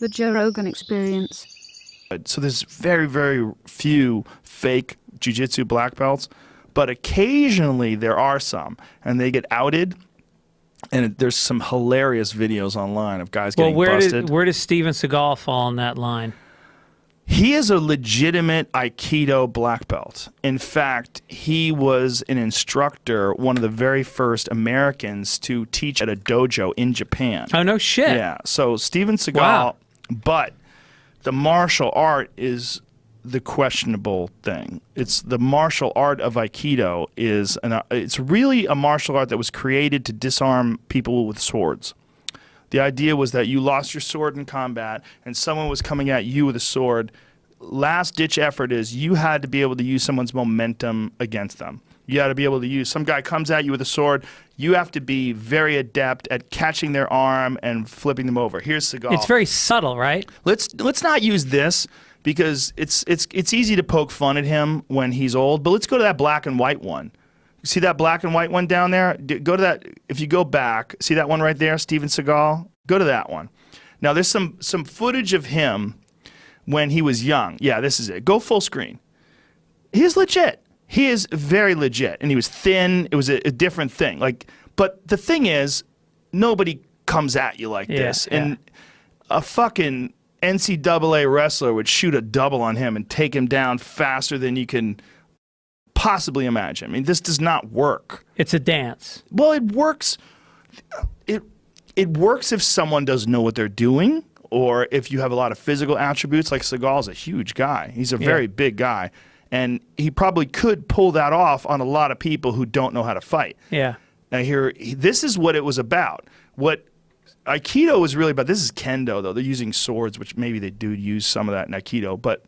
The Joe Rogan Experience. So there's very, very few fake jiu-jitsu black belts, but occasionally there are some, and they get outed. And there's some hilarious videos online of guys getting busted. Where does Steven Seagal fall in that line? He is a legitimate Aikido black belt. In fact, he was an instructor, one of the very first Americans to teach at a dojo in Japan. Oh, no shit. Yeah, so Steven Seagal, Wow. but the martial art is the questionable thing. It's the martial art of Aikido it's really a martial art that was created to disarm people with swords. The idea was that you lost your sword in combat and someone was coming at you with a sword. Last ditch effort is you had to be able to use someone's momentum against them. You had to be able to use, some guy comes at you with a sword, you have to be very adept at catching their arm and flipping them over. Here's Seagal. It's very subtle, right? Let's not use this because it's easy to poke fun at him when he's old, but let's go to that black and white one. See that black and white one down there? Go to that. If you go back, see that one right there, Steven Seagal? Go to that one. Now, there's some footage of him when he was young. Yeah, this is it. Go full screen. He's legit. He is very legit. And he was thin. It was a different thing. But the thing is, nobody comes at you like this. Yeah. And a fucking NCAA wrestler would shoot a double on him and take him down faster than you can possibly imagine. I mean, this does not work. It's a dance. Well, it works. It works if someone doesn't know what they're doing, or if you have a lot of physical attributes. Like Seagal's a huge guy. He's a very big guy, and he probably could pull that off on a lot of people who don't know how to fight. Yeah. Now this is what it was about. What Aikido was really about. This is Kendo, though. They're using swords, which maybe they do use some of that in Aikido, but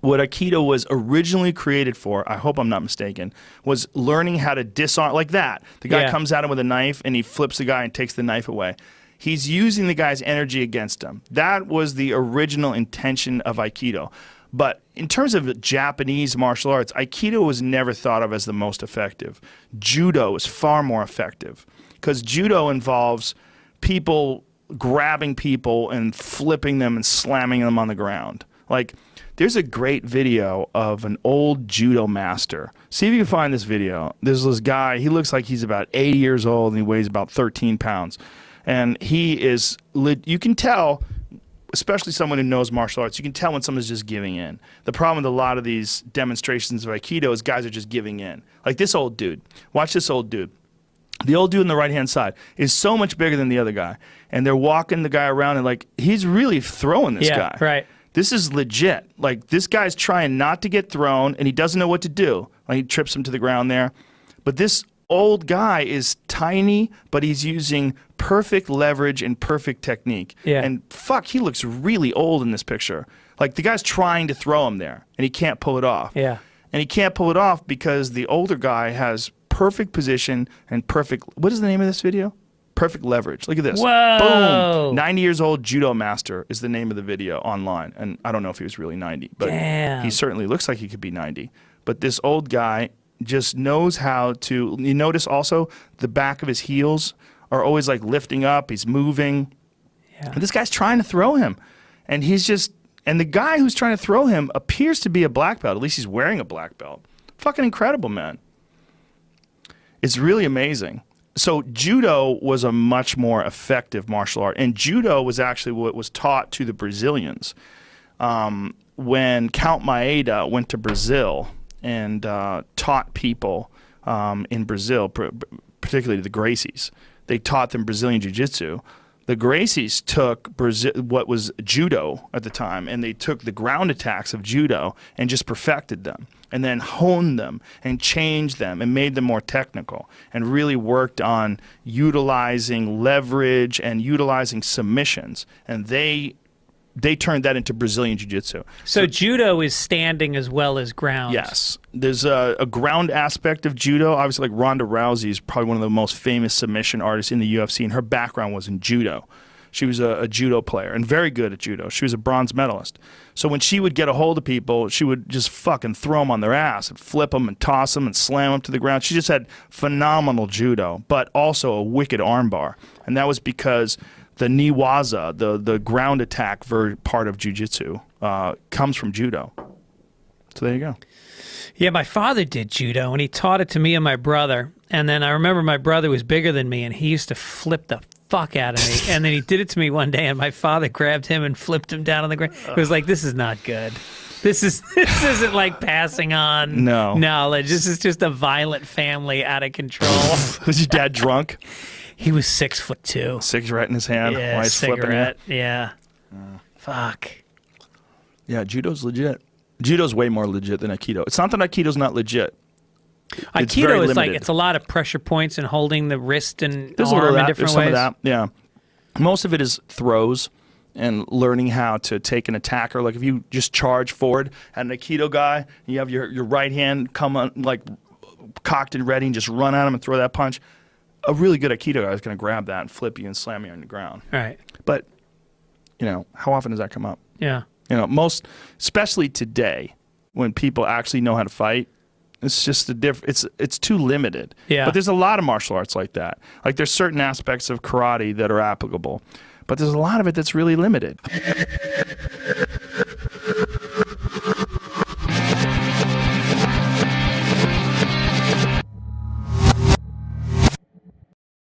what Aikido was originally created for, I hope I'm not mistaken, was learning how to disarm, like that. The guy comes at him with a knife and he flips the guy and takes the knife away. He's using the guy's energy against him. That was the original intention of Aikido. But in terms of Japanese martial arts, Aikido was never thought of as the most effective. Judo is far more effective because Judo involves people grabbing people and flipping them and slamming them on the ground. Like, there's a great video of an old judo master. See if you can find this video. There's this guy, he looks like he's about 80 years old and he weighs about 13 pounds. And he is, you can tell, especially someone who knows martial arts, you can tell when someone's just giving in. The problem with a lot of these demonstrations of Aikido is guys are just giving in. Like this old dude. Watch this old dude. The old dude on the right-hand side is so much bigger than the other guy. And they're walking the guy around and like, he's really throwing this guy. Right. This is legit. Like, this guy's trying not to get thrown, and he doesn't know what to do. Like, he trips him to the ground there. But this old guy is tiny, but he's using perfect leverage and perfect technique. Yeah. And fuck, he looks really old in this picture. Like, the guy's trying to throw him there, and he can't pull it off. Yeah. And he can't pull it off because the older guy has perfect position and perfect... What is the name of this video? Perfect leverage. Look at this. Whoa. Boom. 90 years old judo master is the name of the video online. And I don't know if he was really 90, but Damn. he certainly looks like he could be 90. But this old guy just knows how to, you notice also the back of his heels are always like lifting up. He's moving. Yeah. And this guy's trying to throw him. And he's just, and the guy who's trying to throw him appears to be a black belt. At least he's wearing a black belt. Fucking incredible, man. It's really amazing. So judo was a much more effective martial art, and judo was actually what was taught to the Brazilians. When Count Maeda went to Brazil and taught people in Brazil, particularly the Gracies, they taught them Brazilian Jiu-Jitsu. The Gracies took what was judo at the time, and they took the ground attacks of judo and just perfected them, and then honed them and changed them and made them more technical, and really worked on utilizing leverage and utilizing submissions. And they turned that into Brazilian Jiu-Jitsu. So judo is standing as well as ground. Yes. There's a ground aspect of judo. Obviously, like Ronda Rousey is probably one of the most famous submission artists in the UFC, and her background was in judo. She was a judo player and very good at judo. She was a bronze medalist. So when she would get a hold of people, she would just fucking throw them on their ass and flip them and toss them and slam them to the ground. She just had phenomenal judo, but also a wicked armbar. And that was because the niwaza, the ground attack part of jiu-jitsu, comes from judo. So there you go. Yeah, my father did judo, and he taught it to me and my brother. And then I remember my brother was bigger than me, and he used to flip the fuck out of me. And then he did it to me one day, and my father grabbed him and flipped him down on the ground. It was like, this is not good. This isn't like passing on knowledge. This is just a violent family out of control. Was your dad drunk? He was 6'2". Cigarette in his hand. Yeah, while he's cigarette. Flipping it. Yeah. Fuck. Yeah, judo's legit. Judo's way more legit than Aikido. It's not that Aikido's not legit. It's very Aikido is like, limited. it's a lot of pressure points and holding the wrist and There's a little arm of in that. different There's some ways. of that. Yeah. Most of it is throws and learning how to take an attacker. Like if you just charge forward at an Aikido guy, you have your right hand come on, like cocked and ready and just run at him and throw that punch. A really good Aikido guy is going to grab that and flip you and slam you on the ground. Right. But, how often does that come up? Yeah. Most, especially today, when people actually know how to fight, it's just it's too limited. Yeah. But there's a lot of martial arts like that. Like there's certain aspects of karate that are applicable, but there's a lot of it that's really limited.